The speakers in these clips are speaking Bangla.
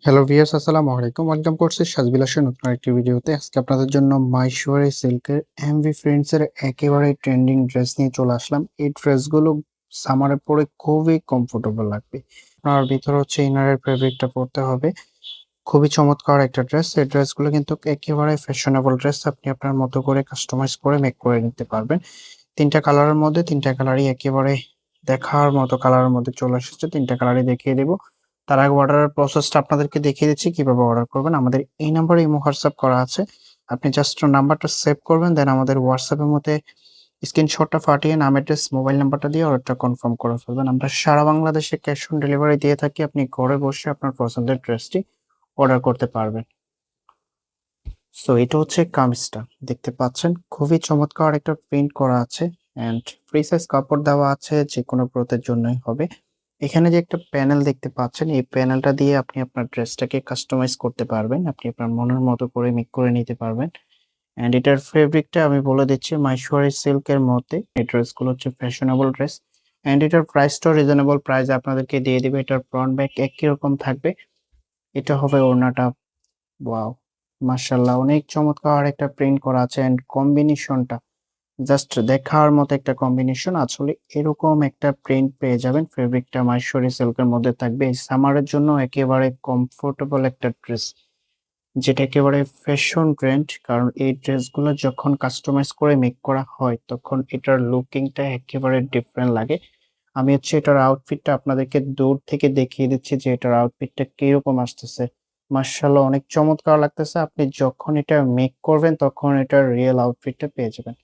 হ্যালো ভিউয়ার্স, আসসালামু আলাইকুম। ওয়েলকাম করছি সাজবিলাসের নতুন আরেকটি ভিডিওতে। আজকে আপনাদের জন্য মাইশোয়ারি সিল্কের এমভি ফ্রেন্ডস এর একেবারে ট্রেন্ডিং ড্রেস নিয়ে চলে আসলাম। এই ড্রেসগুলো সামারে পরে খুবই কমফোর্টেবল লাগবে। আপনার ভিতরে হচ্ছে ইনারের ফেব্রিকটা পরতে হবে। খুবই চমৎকার একটা ড্রেস। এই ড্রেসগুলো কিন্তু একেবারে ফ্যাশনেবল ড্রেস। আপনি আপনার মতো করে কাস্টমাইজ করে মেক করে নিতে পারবেন। ৩ টা কালারের মধ্যে ৩ টা কালারই একেবারে দেখার মতো কালারের মধ্যে চলে এসেছে। ৩ টা কালারই দেখিয়ে দেব। তার আগে অর্ডারের প্রসেসটা আপনাদেরকে দেখিয়ে দিচ্ছি কিভাবে অর্ডার করবেন। আমাদের এই নাম্বারে ইমো হোয়াটসঅ্যাপ করা আছে। আপনি জাস্ট নাম্বারটা সেভ করবেন, দেন আমাদের হোয়াটসঅ্যাপ এর মধ্যে স্ক্রিনশটটা ফাটিয়ে নাম, অ্যাড্রেস, মোবাইল নাম্বারটা দিয়ে অর্ডারটা কনফার্ম করে ফেলবেন। আমরা সারা বাংলাদেশে ক্যাশ অন ডেলিভারি দিয়ে থাকি। আপনি ঘরে বসে আপনার পছন্দের ড্রেসটি অর্ডার করতে পারবেন। সো এটা হচ্ছে কামিজটা দেখতে পাচ্ছেন, খুবই চমৎকার একটা প্রিন্ট করা আছে এন্ড ফ্রি সাইজ কাপড় দেওয়া আছে, যে কোনো প্রতের জন্যই হবে। এখানে যে একটা প্যানেল দেখতে পাচ্ছেন, এই প্যানেলটা দিয়ে আপনি আপনার ড্রেসটাকে কাস্টমাইজ করতে পারবেন। আপনি আপনার মনের মতো করে মেক করে নিতে পারবেন। এন্ড এটার ফেব্রিকটা আমি বলে দিচ্ছি, মাইশোয়ারি সিল্কের মধ্যে এই ড্রেসগুলো হচ্ছে ফ্যাশনেবল ড্রেস। এন্ড এটার প্রাইসটাও রিজনেবল প্রাইস আপনাদেরকে দিয়ে দিবে। এটার ফ্রন্ট ব্যাক একই রকম থাকবে। এটা হবে ওড়নাটা। ওয়াও! মাশাআল্লাহ, অনেক চমৎকার একটা প্রিন্ট করা আছে এন্ড কম্বিনেশনটা জাস্ট দেখার মতো একটা কম্বিনেশন। আসলে এরকম একটা প্রিন্ট পেয়ে যাবেন। ফেব্রিকটা মাইশোরি সিল্কের মধ্যে থাকবে। এই সামারের জন্য একেবারে কমফোর্টেবল একটা ড্রেস, যেটা একেবারে ফ্যাশন ট্রেন্ড। কারণ এই ড্রেসগুলো যখন কাস্টমাইজ করে মেক করা হয়, তখন এটার লুকিংটা একেবারে ডিফারেন্ট লাগে। আমি হচ্ছে এটার আউটফিটটা আপনাদেরকে দূর থেকে দেখিয়ে দিচ্ছি যে এটার আউটফিটটা কিরকম আসতেছে। মাশাআল্লাহ, অনেক চমৎকার লাগতেছে। আপনি যখন এটা মেক করবেন তখন এটার রিয়েল আউটফিটটা পেয়ে যাবেন।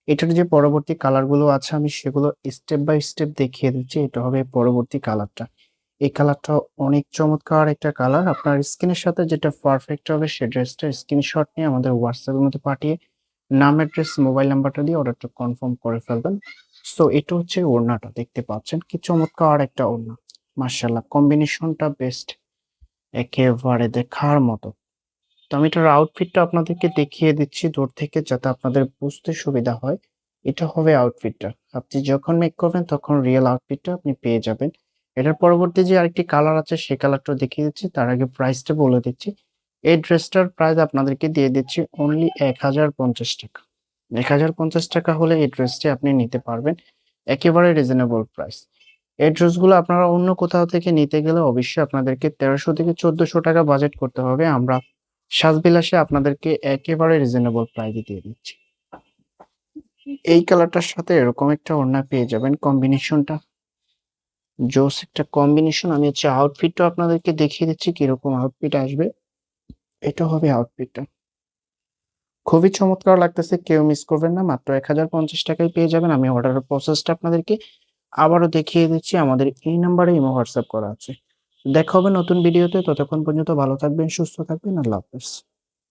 এটার যে পরবর্তী কালার গুলো আছে আমি সেগুলো স্টেপ বাই স্টেপ দেখিয়ে দিচ্ছি। এটা হবে পরবর্তী কালারটা। এই কালারটা অনেক চমৎকার একটা কালার। আপনার স্কিনের সাথে যেটা পারফেক্ট হবে সে ড্রেসটা স্ক্রিনশট নিয়ে আমাদের WhatsApp এর মধ্যে পাঠিয়ে নাম, অ্যাড্রেস, মোবাইল নাম্বারটা দিয়ে অর্ডারটা কনফার্ম করে ফেলবেন। সো এটা হচ্ছে ওড়নাটা দেখতে পাচ্ছেন। কি চমৎকার একটা ওড়না। মাশাআল্লাহ, কম্বিনেশনটা বেস্ট। একেবারে দেখার মতো। তো আমি এটার আউটফিটটা আপনাদেরকে দেখিয়ে দিচ্ছি দূর থেকে যাতে আপনাদের বুঝতে সুবিধা হয়। এটা হবে আউটফিটটা। আপনি যখন মেক করবেন তখন রিয়েল আউটফিটটা আপনি পেয়ে যাবেন। এটার পরবর্তী যে আরেকটি কালার আছে সে কালারটাও দেখিয়ে দিচ্ছি। তার আগে প্রাইসটা বলে দিচ্ছি। এই ড্রেসটার প্রাইস আপনাদেরকে দিয়ে দিচ্ছি অনলি ৳১,০৫০। ৳১,০৫০ হলে এই ড্রেসটি আপনি নিতে পারবেন। একেবারে রিজনেবল প্রাইস। এই ড্রেসগুলো আপনারা অন্য কোথাও থেকে নিতে গেলে অবশ্যই আপনাদেরকে ৳১৩০০ থেকে ৳১৪০০ বাজেট করতে হবে। আমরা সাজবিলাসে আপনাদেরকে একেবারে রিজনেবল প্রাইসে দিয়ে দিচ্ছি। এই কালারটার সাথে এরকম একটা ওড়না পেয়ে যাবেন। কম্বিনেশনটা জোস একটা কম্বিনেশন। আমি হচ্ছে আউটফিটটাও আপনাদেরকে দেখিয়ে দিচ্ছি কিরকম আউটফিট আসবে। এটা হবে আউটফিটটা। খুবই চমৎকার লাগতেছে। কেউ মিস করবেন না। মাত্র ৳১,০৫০ পেয়ে যাবেন। আমি অর্ডারের প্রসেসটা আপনাদেরকে আবারও দেখিয়ে দিচ্ছি। আমাদের এই নাম্বারে ইমো হোয়াটসঅ্যাপ করা আছে। দেখা হবে নতুন ভিডিওতে। ততক্ষণ পর্যন্ত ভালো থাকবেন, সুস্থ থাকবেন। আল্লাহ হাফেজ।